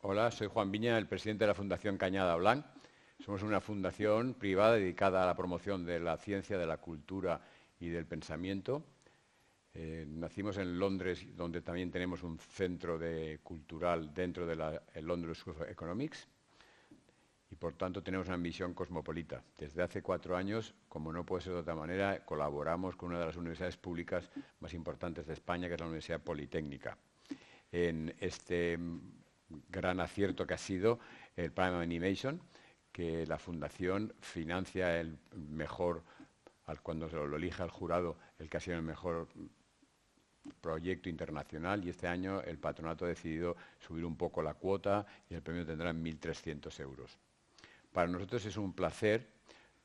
Hola, soy Juan Viña, el presidente de la Fundación Cañada Blanc. Somos una fundación privada dedicada a la promoción de la ciencia, de la cultura y del pensamiento. Nacimos en Londres, donde también tenemos un centro cultural dentro de el London School of Economics, y por tanto tenemos una misión cosmopolita. Desde hace 4 años, como no puede ser de otra manera, colaboramos con una de las universidades públicas más importantes de España, que es la Universidad Politécnica, en este gran acierto que ha sido el Prime Animation, que la Fundación financia el mejor, cuando se lo elige al jurado, el que ha sido el mejor proyecto internacional, y este año el patronato ha decidido subir un poco la cuota y el premio tendrá 1.300 euros. Para nosotros es un placer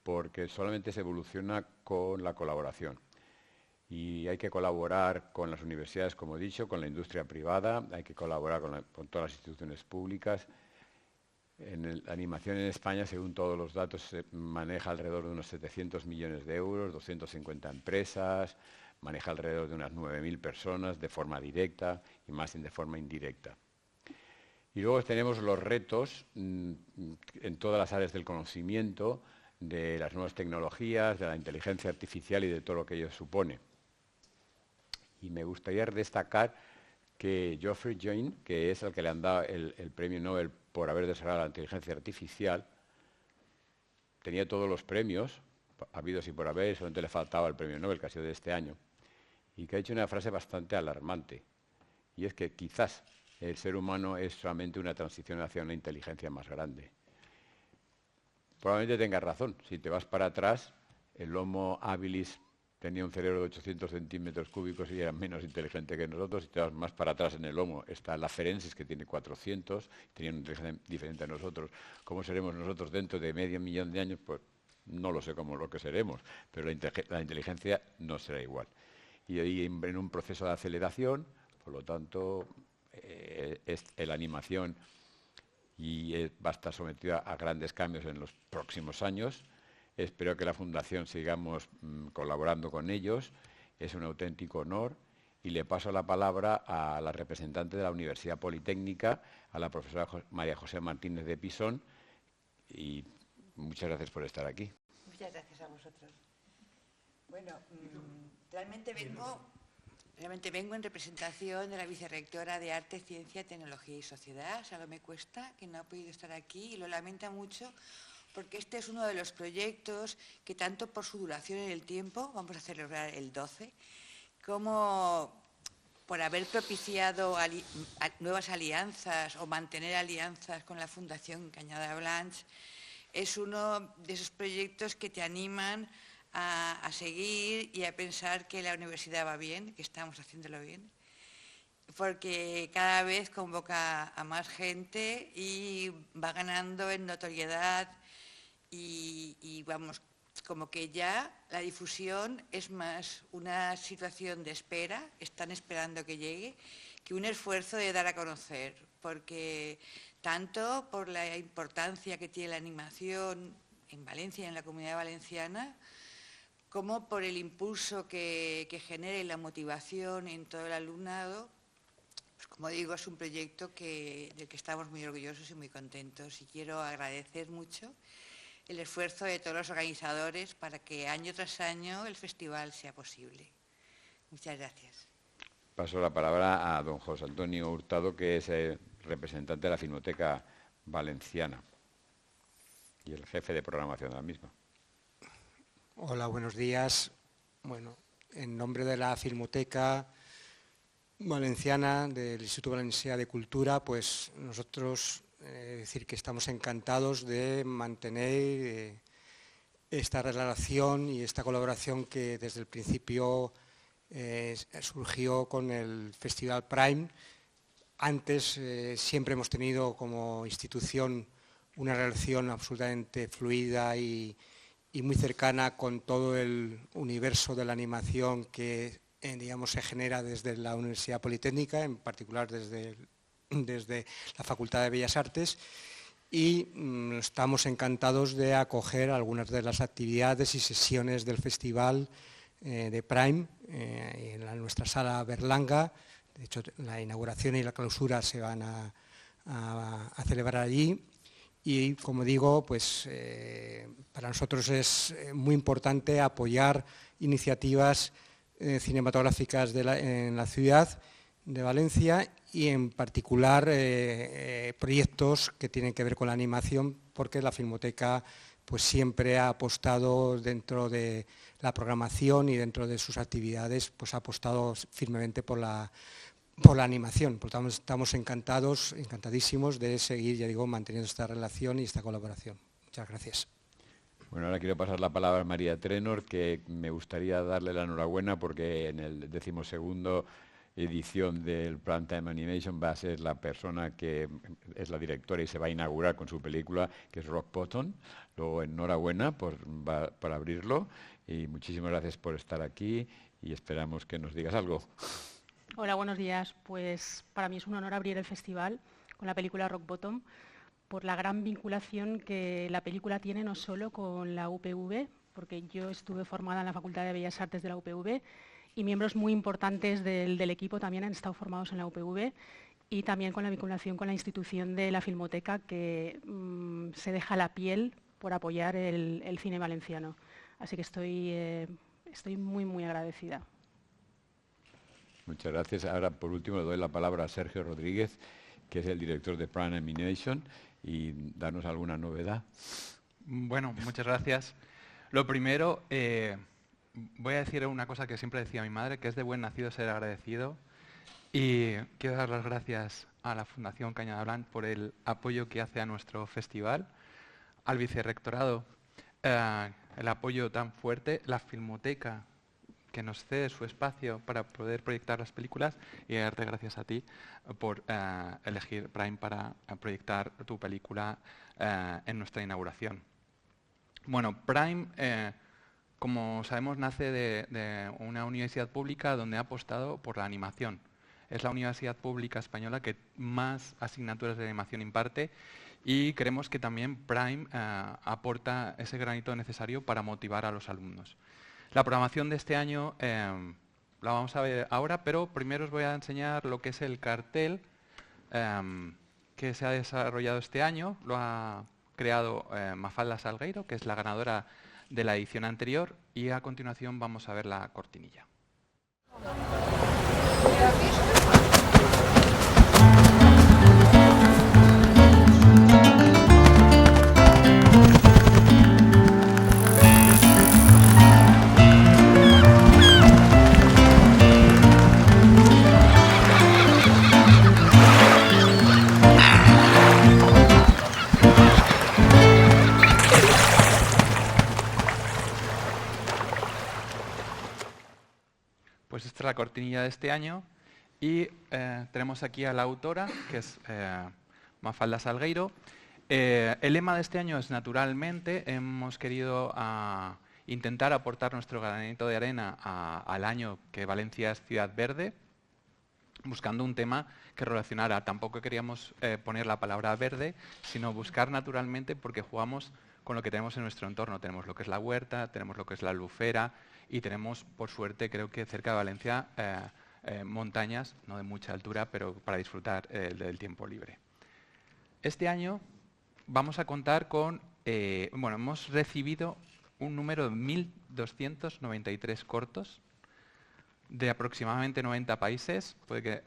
porque solamente se evoluciona con la colaboración. Y hay que colaborar con las universidades, como he dicho, con la industria privada, hay que colaborar con todas las instituciones públicas. La animación en España, según todos los datos, se maneja alrededor de unos 700 millones de euros, 250 empresas, maneja alrededor de unas 9.000 personas de forma directa y más de forma indirecta. Y luego tenemos los retos en todas las áreas del conocimiento, de las nuevas tecnologías, de la inteligencia artificial y de todo lo que ello supone. Y me gustaría destacar que Geoffrey Jeune, que es el que le han dado el premio Nobel por haber desarrollado la inteligencia artificial, tenía todos los premios habidos y por haber, solamente le faltaba el premio Nobel, que ha sido de este año, y que ha dicho una frase bastante alarmante, y es que quizás el ser humano es solamente una transición hacia una inteligencia más grande. Probablemente tengas razón. Si te vas para atrás, el Homo habilis tenía un cerebro de 800 centímetros cúbicos y era menos inteligente que nosotros. Si te vas más para atrás en el Homo, está la Ferensis, que tiene 400, tenía una inteligencia diferente a nosotros. ¿Cómo seremos nosotros dentro de medio millón de años? Pues no lo sé cómo lo que seremos, pero la inteligencia no será igual. Y ahí en un proceso de aceleración, por lo tanto, la animación va a estar sometida a grandes cambios en los próximos años. Espero que la Fundación sigamos colaborando con ellos. Es un auténtico honor. Y le paso la palabra a la representante de la Universidad Politécnica, a la profesora María José Martínez de Pisón. Y muchas gracias por estar aquí. Muchas gracias a vosotros. Bueno, realmente vengo en representación de la vicerrectora de Arte, Ciencia, Tecnología y Sociedad, Salomé Cuesta, que no ha podido estar aquí y lo lamenta mucho, porque este es uno de los proyectos que tanto por su duración en el tiempo, vamos a celebrar el 12, como por haber propiciado nuevas alianzas o mantener alianzas con la Fundación Cañada Blanc, es uno de esos proyectos que te animan a seguir y a pensar que la universidad va bien, que estamos haciéndolo bien, porque cada vez convoca a más gente y va ganando en notoriedad y vamos, como que ya la difusión es más una situación de espera, están esperando que llegue, que un esfuerzo de dar a conocer, porque tanto por la importancia que tiene la animación en Valencia y en la Comunidad Valenciana, como por el impulso que genera y la motivación en todo el alumnado. Pues como digo, es un proyecto del que estamos muy orgullosos y muy contentos, y quiero agradecer mucho el esfuerzo de todos los organizadores para que año tras año el festival sea posible. Muchas gracias. Paso la palabra a don José Antonio Hurtado, que es el representante de la Filmoteca Valenciana y el jefe de programación de la misma. Hola, buenos días. Bueno, en nombre de la Filmoteca Valenciana, del Instituto Valencià de Cultura, pues nosotros decir que estamos encantados de mantener esta relación y esta colaboración que desde el principio surgió con el Festival Prime. Antes siempre hemos tenido como institución una relación absolutamente fluida y muy cercana con todo el universo de la animación que digamos, se genera desde la Universidad Politécnica, en particular desde la Facultad de Bellas Artes, y estamos encantados de acoger algunas de las actividades y sesiones del festival de Prime en nuestra sala Berlanga. De hecho, la inauguración y la clausura se van a a celebrar allí. Y, como digo, pues para nosotros es muy importante apoyar iniciativas cinematográficas en la ciudad de Valencia y, en particular, proyectos que tienen que ver con la animación, porque la Filmoteca pues siempre ha apostado dentro de la programación y dentro de sus actividades, pues ha apostado firmemente por la animación. Por lo tanto, estamos encantadísimos de seguir, ya digo, manteniendo esta relación y esta colaboración. Muchas gracias. Bueno, ahora quiero pasar la palabra a María Trenor, que me gustaría darle la enhorabuena porque en el 12º edición del Primetime Animation va a ser la persona que es la directora y se va a inaugurar con su película, que es Rock Bottom. Luego, enhorabuena por abrirlo y muchísimas gracias por estar aquí y esperamos que nos digas algo. Hola, buenos días. Pues para mí es un honor abrir el festival con la película Rock Bottom por la gran vinculación que la película tiene no solo con la UPV, porque yo estuve formada en la Facultad de Bellas Artes de la UPV y miembros muy importantes del equipo también han estado formados en la UPV, y también con la vinculación con la institución de la Filmoteca, que se deja la piel por apoyar el cine valenciano. Así que estoy muy, muy agradecida. Muchas gracias. Ahora, por último, le doy la palabra a Sergio Rodríguez, que es el director de Prime Animation, y darnos alguna novedad. Bueno, muchas gracias. Lo primero, voy a decir una cosa que siempre decía mi madre, que es de buen nacido ser agradecido. Y quiero dar las gracias a la Fundación Cañada Blanc por el apoyo que hace a nuestro festival, al vicerrectorado, el apoyo tan fuerte, la Filmoteca, que nos cede su espacio para poder proyectar las películas, y darte gracias a ti por elegir Prime para proyectar tu película en nuestra inauguración. Bueno, Prime, como sabemos, nace de una universidad pública donde ha apostado por la animación. Es la universidad pública española que más asignaturas de animación imparte, y creemos que también Prime aporta ese granito necesario para motivar a los alumnos. La programación de este año la vamos a ver ahora, pero primero os voy a enseñar lo que es el cartel que se ha desarrollado este año. Lo ha creado Mafalda Salgueiro, que es la ganadora de la edición anterior, y a continuación vamos a ver la cortinilla. Pues esta es la cortinilla de este año, y tenemos aquí a la autora, que es Mafalda Salgueiro. El lema de este año es naturalmente. Hemos querido intentar aportar nuestro granito de arena al año que Valencia es ciudad verde, buscando un tema que relacionara. Tampoco queríamos poner la palabra verde, sino buscar naturalmente, porque jugamos con lo que tenemos en nuestro entorno. Tenemos lo que es la huerta, tenemos lo que es la albufera, y tenemos, por suerte, creo que cerca de Valencia, montañas, no de mucha altura, pero para disfrutar del tiempo libre. Este año vamos a contar con, hemos recibido un número de 1.293 cortos de aproximadamente 90 países. Puede que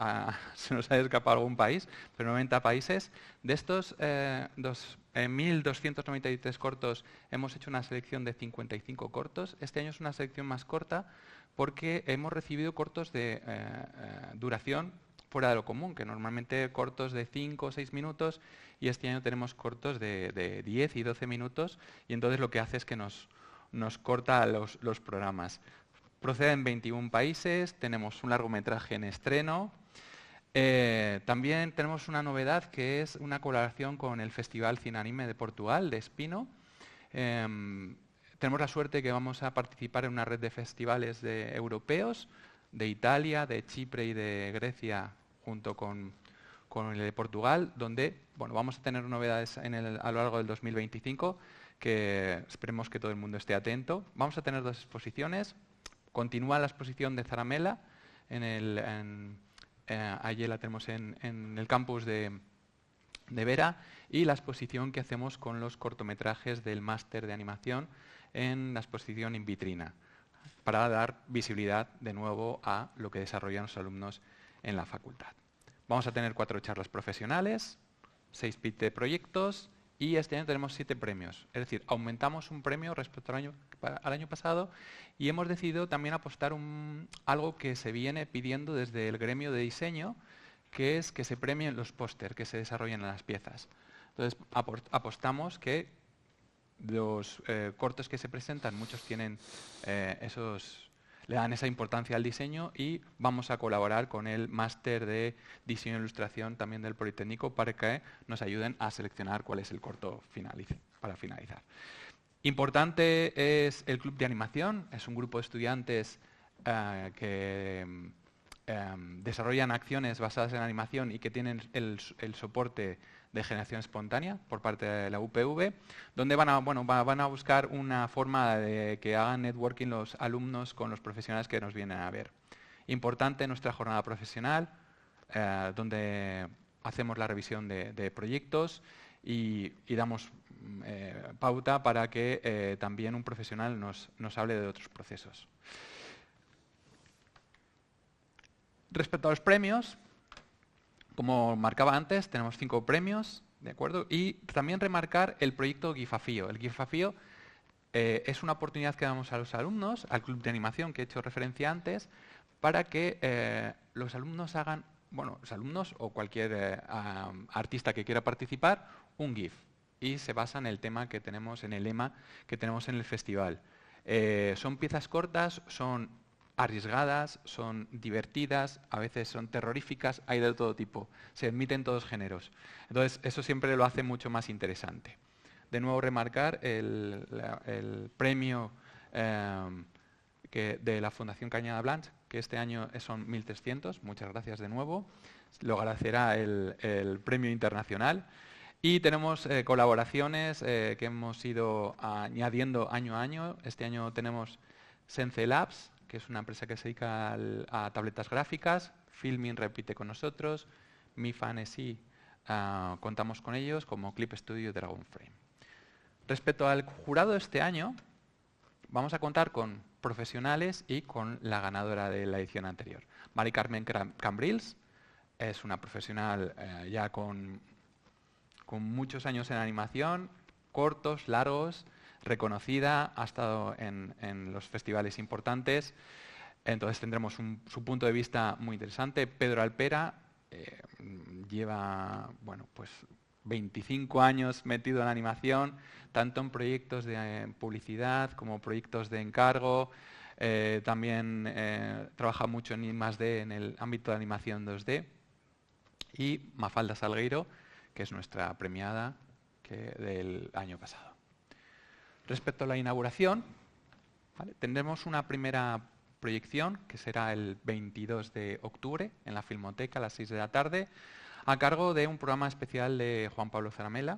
se nos haya escapado algún país, pero 90 países. De estos 1.293 cortos hemos hecho una selección de 55 cortos. Este año es una selección más corta porque hemos recibido cortos de duración fuera de lo común, que normalmente cortos de 5 o 6 minutos, y este año tenemos cortos de 10 y 12 minutos, y entonces lo que hace es que nos corta los programas. Proceden 21 países, tenemos un largometraje en estreno. También tenemos una novedad, que es una colaboración con el Festival Cine Anime de Portugal, de Espino. Tenemos la suerte que vamos a participar en una red de festivales europeos, de Italia, de Chipre y de Grecia, junto con el de Portugal, donde vamos a tener novedades a lo largo del 2025, que esperemos que todo el mundo esté atento. Vamos a tener 2 exposiciones. Continúa la exposición de Zaramela, allí la tenemos en el campus de de Vera y la exposición que hacemos con los cortometrajes del máster de animación en la exposición in vitrina, para dar visibilidad de nuevo a lo que desarrollan los alumnos en la facultad. Vamos a tener 4 charlas profesionales, 6 pits de proyectos y este año tenemos 7 premios. Es decir, aumentamos un premio respecto al año pasado y hemos decidido también apostar algo que se viene pidiendo desde el gremio de diseño, que es que se premien los póster que se desarrollan en las piezas. Entonces, apostamos que los cortos que se presentan, muchos tienen le dan esa importancia al diseño y vamos a colaborar con el máster de diseño e ilustración también del Politécnico para que nos ayuden a seleccionar cuál es el corto para finalizar. Importante es el Club de Animación, es un grupo de estudiantes que desarrollan acciones basadas en animación y que tienen el soporte de generación espontánea por parte de la UPV, donde van a buscar una forma de que hagan networking los alumnos con los profesionales que nos vienen a ver. Importante nuestra jornada profesional, donde hacemos la revisión de proyectos y damos pauta para que también un profesional nos hable de otros procesos. Respecto a los premios, como marcaba antes, tenemos 5 premios, ¿de acuerdo? Y también remarcar el proyecto GIFAFIO. El GIFAFIO es una oportunidad que damos a los alumnos, al club de animación que he hecho referencia antes, para que los alumnos hagan, los alumnos o cualquier artista que quiera participar, un GIF. Y se basa en el tema que tenemos, en el lema que tenemos en el festival. Son piezas cortas, son arriesgadas, son divertidas, a veces son terroríficas, hay de todo tipo, se admiten todos géneros. Entonces, eso siempre lo hace mucho más interesante. De nuevo, remarcar el premio de la Fundación Cañada Blanch, que este año son 1.300, muchas gracias de nuevo, lo agradecerá el premio internacional. Y tenemos colaboraciones que hemos ido añadiendo año a año. Este año tenemos Sense Labs, que es una empresa que se dedica a tabletas gráficas. Filmin repite con nosotros. MiFantasy contamos con ellos, como Clip Studio Dragonframe. Respecto al jurado de este año, vamos a contar con profesionales y con la ganadora de la edición anterior. Mari Carmen Cambrils es una profesional ya con muchos años en animación, cortos, largos, reconocida, ha estado en los festivales importantes, entonces tendremos su punto de vista muy interesante. Pedro Alpera lleva 25 años metido en la animación, tanto en proyectos de publicidad como proyectos de encargo. También trabaja mucho en I+D en el ámbito de animación 2D. Y Mafalda Salgueiro, que es nuestra premiada del año pasado. Respecto a la inauguración, tendremos una primera proyección que será el 22 de octubre en la Filmoteca a las 6 de la tarde, a cargo de un programa especial de Juan Pablo Zaramela,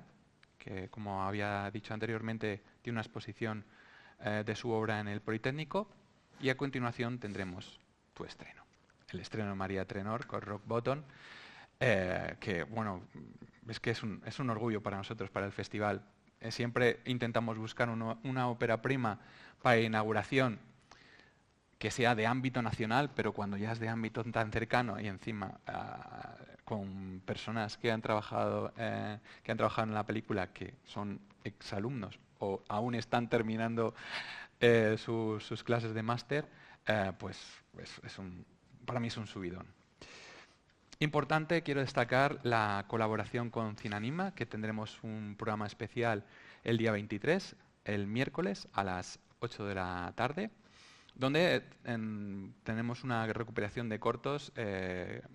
que, como había dicho anteriormente, tiene una exposición de su obra en el Politécnico, y a continuación tendremos tu estreno, el estreno de María Trenor con Rock Bottom, que es que es un orgullo para nosotros, para el festival. Siempre intentamos buscar una ópera prima para inauguración que sea de ámbito nacional, pero cuando ya es de ámbito tan cercano y encima con personas que han trabajado en la película, que son exalumnos o aún están terminando sus clases de máster, para mí es un subidón. Importante, quiero destacar la colaboración con Cinanima, que tendremos un programa especial el día 23, el miércoles a las 8 de la tarde, donde tenemos una recuperación de cortos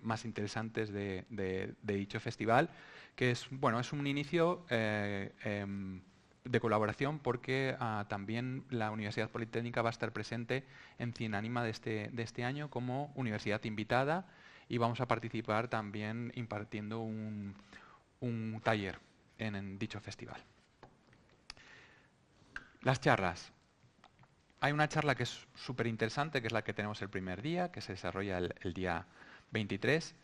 más interesantes de dicho festival, que es un inicio de colaboración, porque también la Universidad Politécnica va a estar presente en Cinanima de este año como universidad invitada, y vamos a participar también impartiendo un taller en dicho festival. Las charlas. Hay una charla que es súper interesante, que es la que tenemos el primer día, que se desarrolla el día 23,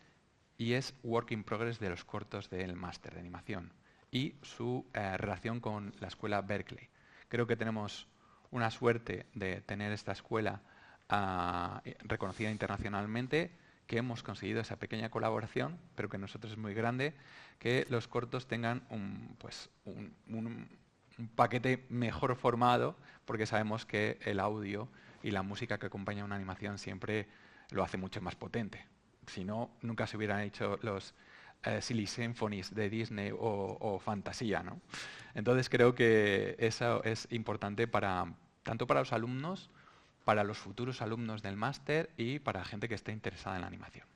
y es Work in Progress de los cortos del máster de animación y su relación con la escuela Berkeley. Creo que tenemos una suerte de tener esta escuela reconocida internacionalmente, que hemos conseguido esa pequeña colaboración, pero que nosotros es muy grande, que los cortos tengan un paquete mejor formado, porque sabemos que el audio y la música que acompaña una animación siempre lo hace mucho más potente. Si no, nunca se hubieran hecho los Silly Symphonies de Disney o Fantasía, ¿no? Entonces creo que eso es importante tanto para los alumnos, para los futuros alumnos del máster y para gente que esté interesada en la animación.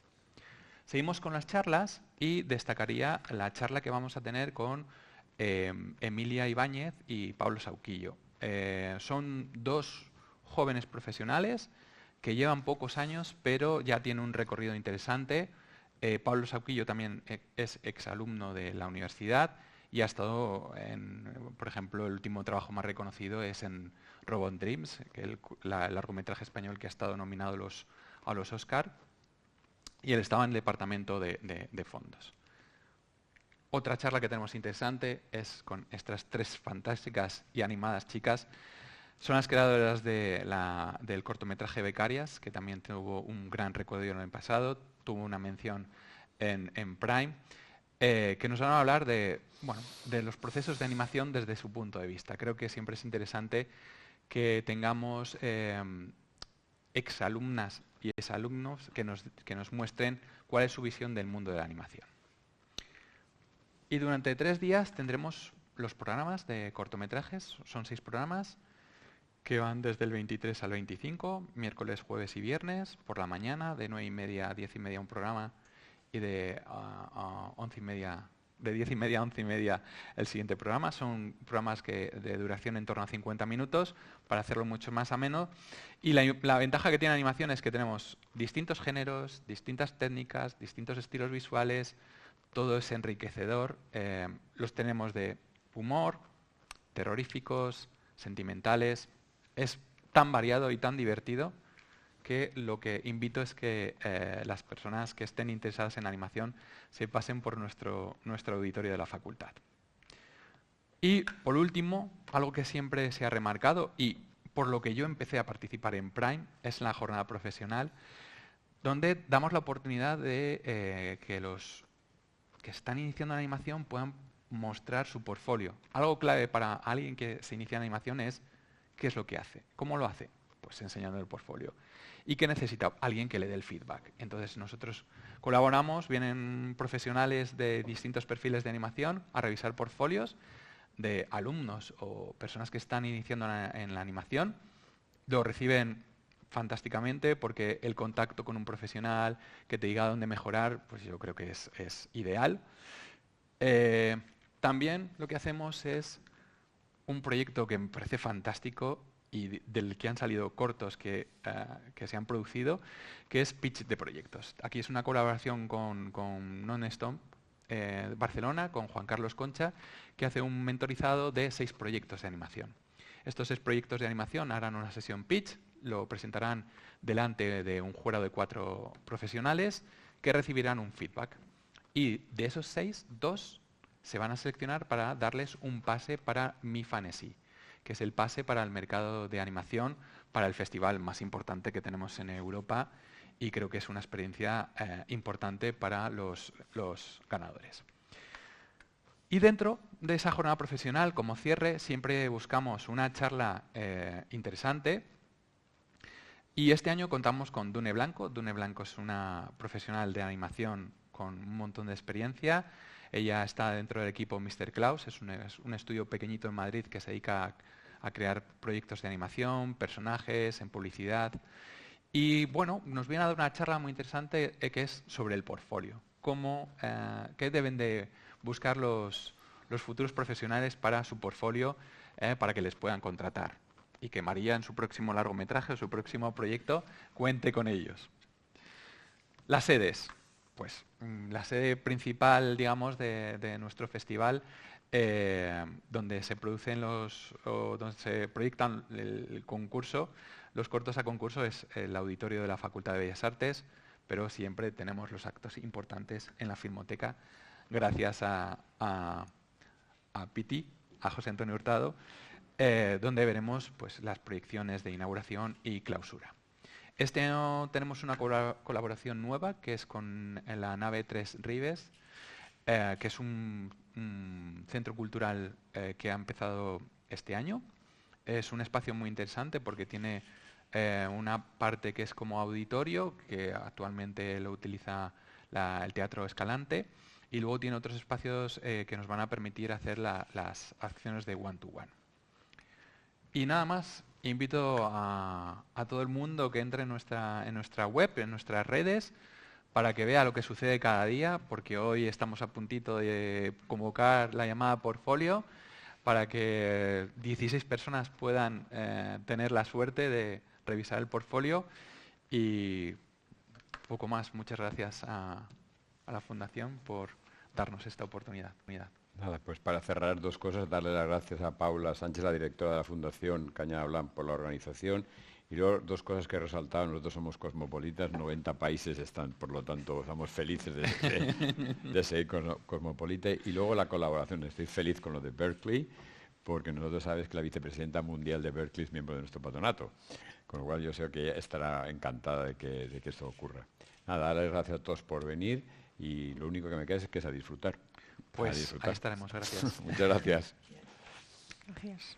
Seguimos con las charlas y destacaría la charla que vamos a tener con Emilia Ibáñez y Pablo Sauquillo. Son dos jóvenes profesionales que llevan pocos años, pero ya tienen un recorrido interesante. Pablo Sauquillo también es exalumno de la universidad y ha estado por ejemplo, el último trabajo más reconocido es en Robot Dreams, que el largometraje español que ha estado nominado a los Oscar, y él estaba en el departamento de fondos. Otra charla que tenemos interesante es con estas tres fantásticas y animadas chicas. Son las creadoras del cortometraje Becarias, que también tuvo un gran recorrido en el pasado, tuvo una mención en Prime, que nos van a hablar de los procesos de animación desde su punto de vista. Creo que siempre es interesante que tengamos exalumnas y exalumnos que nos muestren cuál es su visión del mundo de la animación. Y durante 3 días tendremos los programas de cortometrajes, son 6 programas, que van desde el 23 al 25, miércoles, jueves y viernes, por la mañana, de 9:30 a 10:30 un programa y de 11:30, de 10:30 a 11:30 el siguiente programa. Son programas de duración en torno a 50 minutos para hacerlo mucho más ameno. Y la ventaja que tiene la animación es que tenemos distintos géneros, distintas técnicas, distintos estilos visuales, todo es enriquecedor. Los tenemos de humor, terroríficos, sentimentales. Es tan variado y tan divertido que lo que invito es que las personas que estén interesadas en animación se pasen por nuestro auditorio de la facultad. Y por último, algo que siempre se ha remarcado y por lo que yo empecé a participar en Prime es la jornada profesional, donde damos la oportunidad de que los que están iniciando en animación puedan mostrar su portfolio. Algo clave para alguien que se inicia en animación es qué es lo que hace, cómo lo hace, pues enseñando el portfolio. ¿Y qué necesita? Alguien que le dé el feedback. Entonces nosotros colaboramos, vienen profesionales de distintos perfiles de animación a revisar portfolios de alumnos o personas que están iniciando en la animación. Lo reciben fantásticamente porque el contacto con un profesional que te diga dónde mejorar, pues yo creo que es ideal. También lo que hacemos es un proyecto que me parece fantástico y del que han salido cortos que se han producido, que es Pitch de Proyectos. Aquí es una colaboración con Non-Stop Barcelona, con Juan Carlos Concha, que hace un mentorizado de 6 proyectos de animación. Estos 6 proyectos de animación harán una sesión pitch, lo presentarán delante de un jurado de 4 profesionales que recibirán un feedback. Y de esos 6, 2 se van a seleccionar para darles un pase para MIFANESI, que es el pase para el mercado de animación, para el festival más importante que tenemos en Europa, y creo que es una experiencia importante para los ganadores. Y dentro de esa jornada profesional, como cierre, siempre buscamos una charla interesante. Y este año contamos con Dune Blanco. Dune Blanco es una profesional de animación con un montón de experiencia. Ella está dentro del equipo Mr. Klaus, es un estudio pequeñito en Madrid que se dedica a crear proyectos de animación, personajes, en publicidad. Y bueno, nos viene a dar una charla muy interesante que es sobre el portfolio. ¿Qué deben de buscar los futuros profesionales para su portfolio para que les puedan contratar? Y que María en su próximo largometraje o su próximo proyecto cuente con ellos. Las sedes. Pues la sede principal, digamos, de nuestro festival, donde se producen donde se proyectan el concurso, los cortos a concurso, es el auditorio de la Facultad de Bellas Artes. pero siempre tenemos los actos importantes en la Filmoteca, gracias a Piti, a José Antonio Hurtado, donde veremos pues, las proyecciones de inauguración y clausura. Este año tenemos una colaboración nueva, que es con la nave Tres Ribes, que es un centro cultural que ha empezado este año. Es un espacio muy interesante porque tiene una parte que es como auditorio, que actualmente lo utiliza el Teatro Escalante, y luego tiene otros espacios que nos van a permitir hacer las acciones de one-to-one. Y nada más, invito a todo el mundo que entre en nuestra web, en nuestras redes, para que vea lo que sucede cada día, porque hoy estamos a puntito de convocar la llamada portfolio para que 16 personas puedan tener la suerte de revisar el portfolio. Y poco más. Muchas gracias a la Fundación por darnos esta oportunidad. Nada, pues para cerrar, dos cosas: darle las gracias a Paula Sánchez, la directora de la Fundación Cañada Blanc, por la organización, y luego dos cosas que he resaltado: nosotros somos cosmopolitas, 90 países están, por lo tanto estamos felices de seguir cosmopolita, y luego la colaboración. Estoy feliz con lo de Berkeley, porque nosotros sabes que la vicepresidenta mundial de Berkeley es miembro de nuestro patronato, con lo cual yo sé que ella estará encantada de que esto ocurra. Nada, darles gracias a todos por venir, y lo único que me queda es que es a disfrutar. Pues ahí estaremos, gracias. Muchas gracias. Gracias.